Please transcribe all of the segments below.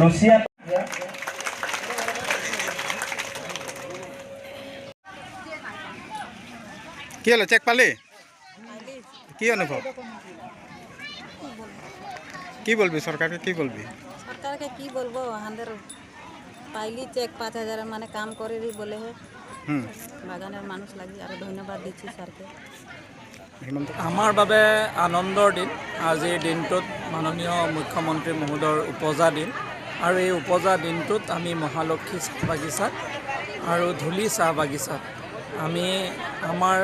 Lucia কি হলো check পালি কি অনুভব কি বলবি সরকারকে কি বলবি সরকারকে কি বলবো আমাদের পাইলি চেক ৫,০০০ মানে কাম করে বলে হে বাগানের মানুষ লাগি আর ধন্যবাদ দিচ্ছি স্যারকে আমাৰ বাবে আনন্দৰ দিন আজিৰ দিনটোত মাননীয় মুখ্যমন্ত্ৰী মহোদয়ৰ উপজা দিন আৰু এই উপজা দিনটোত আমি মহালক্ষী চাহ বাগিচাত আৰু ধুলি চাহ বাগিচাত আমি আমাৰ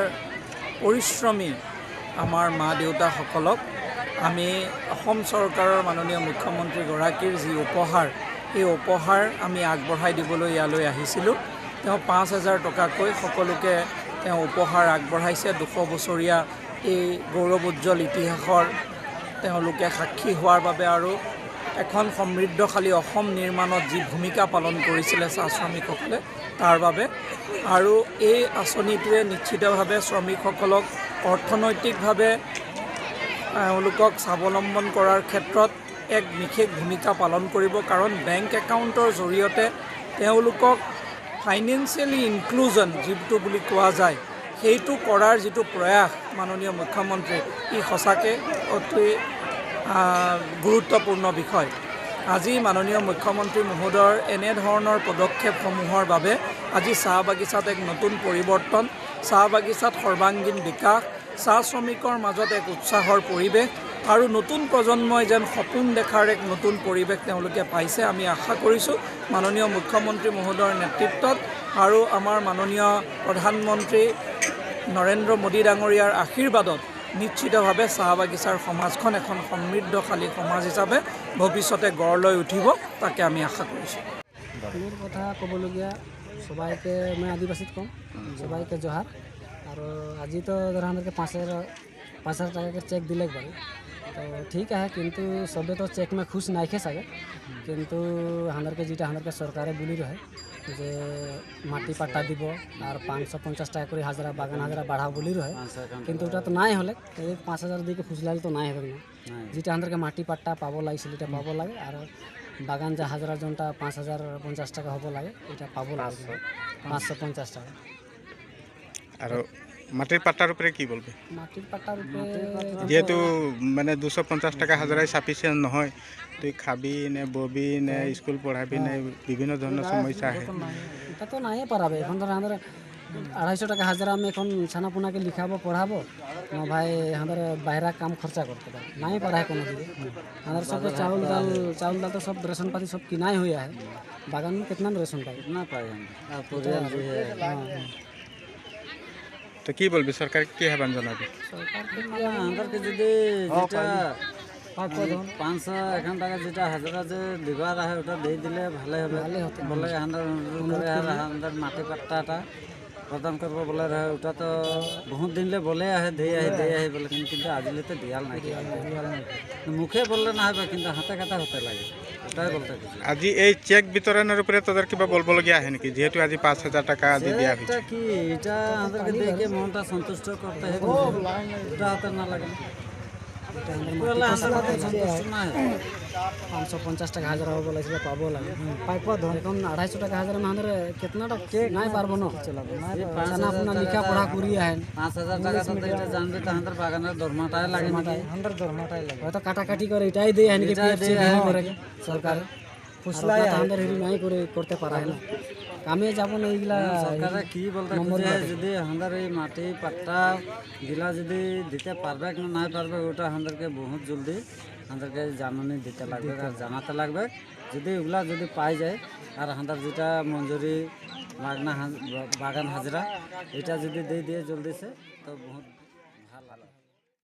পৰিশ্ৰমী আমাৰ মা দেউতাসকলক আমি অসম চৰকাৰৰ মাননীয় মুখ্যমন্ত্ৰীগৰাকীৰ যি উপহাৰ এই উপহাৰ আমি আগবঢ়াই দিবলৈ ইয়ালৈ আহিছিলোঁ তেওঁ ৫,০০০ টকাকৈ সকলোকে তেওঁ উপহাৰ আগবঢ়াইছে ২০০ বছৰীয়া এই গৌৰৱোজ্জ্বল ইতিহাসৰ তেওঁলোকে সাক্ষী হোৱাৰ বাবে আৰু এখন সমৃদ্ধশালী অসম নিৰ্মাণত যি ভূমিকা পালন কৰিছিলে চাহ শ্ৰমিকসকলে তাৰ বাবে আৰু এই আঁচনিটোৱে নিশ্চিতভাৱে শ্ৰমিকসকলক অৰ্থনৈতিকভাৱে তেওঁলোকক স্বাৱলম্বন কৰাৰ ক্ষেত্ৰত এক বিশেষ ভূমিকা পালন কৰিব কাৰণ বেংক একাউণ্টৰ জৰিয়তে তেওঁলোকক ফাইনেন্সিয়েলি ইনক্লুজন যিটো বুলি কোৱা যায় সেইটো কৰাৰ যিটো প্ৰয়াস মাননীয় মুখ্যমন্ত্ৰী ই সঁচাকৈ অতি গুৰুত্বপূৰ্ণ বিষয় আজি মাননীয় মুখ্যমন্ত্ৰী মহোদয়ৰ এনেধৰণৰ পদক্ষেপসমূহৰ বাবে আজি চাহ বাগিচাত এক নতুন পৰিৱৰ্তন চাহ বাগিচাত সৰ্বাংগীন বিকাশ চাহ শ্ৰমিকৰ মাজত এক উৎসাহৰ পৰিৱেশ আৰু নতুন প্ৰজন্মই যেন সপোন দেখাৰ এক নতুন পৰিৱেশ তেওঁলোকে পাইছে আমি আশা কৰিছোঁ মাননীয় মুখ্যমন্ত্ৰী মহোদয়ৰ নেতৃত্বত আৰু আমাৰ মাননীয় প্ৰধানমন্ত্ৰী নৰেন্দ্ৰ মোদী ডাঙৰীয়াৰ আশীৰ্বাদত নিশ্চিতভাৱে চাহ বাগিচাৰ সমাজখন এখন সমৃদ্ধশালী সমাজ হিচাপে ভৱিষ্যতে গঢ় লৈ উঠিব তাকে আমি আশা কৰিছোঁ মোৰ কথা ক'বলগীয়া সবাইকে মই আদিবাসীত ক'ম সবাইকে জোহার আর আজি তো ধরা আমাদেরকে 5,000 টাকা के चेक दिले बारे तो ठीक है किंतु सबे तो चेक में खुश नहीं खे सके किंतु हमारे जीटा हमारे सरकारे बोली रहे जे माटी पाट्टा দিব আর 550 টাকা করে হাজারা বাগান হাজারা বাড়াও বলি রহে কিন্তু ওটা তো নাই হলে 5,000 দিকে খুশলাল তো নাই হবে না যেটা আমাদেরকে মাটি পাট্টা পাবো লাগছিল এটা পাবো লাগে আর বাগান যা হাজারা জনটা 5,050 টাকা হবো লাগে এটা পাবো লাগে 550 টাকা আর মাটির পাট্টার উপরে কি বলবে মাটির পাট্টার উপরে যেহেতু মানে 250 টাকা হাজারাই সাফিসিয়েন্ট নহয় তুই খাবি নে ববি নে স্কুল পড়াবি নে বিভিন্ন ধরনের সমস্যা আহে এটা তো নাই পারাবে এখন ধর আমাদের 250 টাকা হাজারা আমি এখন ছানাপুনাকে লিখাবো পড়াবো না ভাই আমাদের বাইরে কাম খরচা করতে পারে নাই পারা কোনো দিকে আমাদের सब चावल दाल तो सब रेशन पाती सब किनाई हुई है बागान में कितना रेशन पाए না পাই তো কি বলবি সরকার কি আহ্বান জানাবে আমাদেরকে যদি যেটা 500 টাকা যেটা হাজারা যে দিবার আহে ওটা দিয়ে দিলে ভালো হবে বলে আমাদের মাটি পাট্টাটা প্রদান করবো বলে রহে ওটা তো বহুত দিনলে বলে আহে দিয়ে আহে বলে কিন্তু আজিলে তো দিয়াল নাই মুখে বললে না হবে কিন্তু হাতে কাটা হতে লাগে ওটাই বলতে আজি এই চেক বিতরণের উপরে তোদের কিবা বলবলগীয়া আহে নাকি যেহেতু আজি 5,000 টাকা আজি দিয়া হইছে এটা কি এটা আমাদেরকে দেখে মনটা সন্তুষ্ট করতে হবে ওটা হাতে না লাগে 550 টাকা হাজার হবো লাগছিল পাবো লাগে পাইপ এখন 250 টাকা হাজার আমাদের কেতনাটা নাই পারবো না ছানা আপনা লিখা পড়া করি আহেন 5,000 টাকা তো এটা জানবে তো আমাদের বাগানের দরমাটাই লাগে আমাদের দরমাটাই লাগে হয়তো কাটাকাটি করে এটাই দেয় আনি কি করে সরকার ফুসলাই আমাদের হিরি নাই করে করতে পারে না আমি যাব না এইগুলা সরকারে কি বলতে চায় যদি আমাদের এই মাটি পাট্টা গিলা যদি দিতে পারবে না না পারবে ওটা আমাদেরকে বহুত জলদি আমাদেরকে জানানি দিতে লাগবে আর জানাতে লাগবে যদি ওগুলা যদি পাই যায় আর আমাদের যেটা মঞ্জুরি মাগনা বাগান হাজরা এটা যদি দিয়ে জলদি সে তো বহুত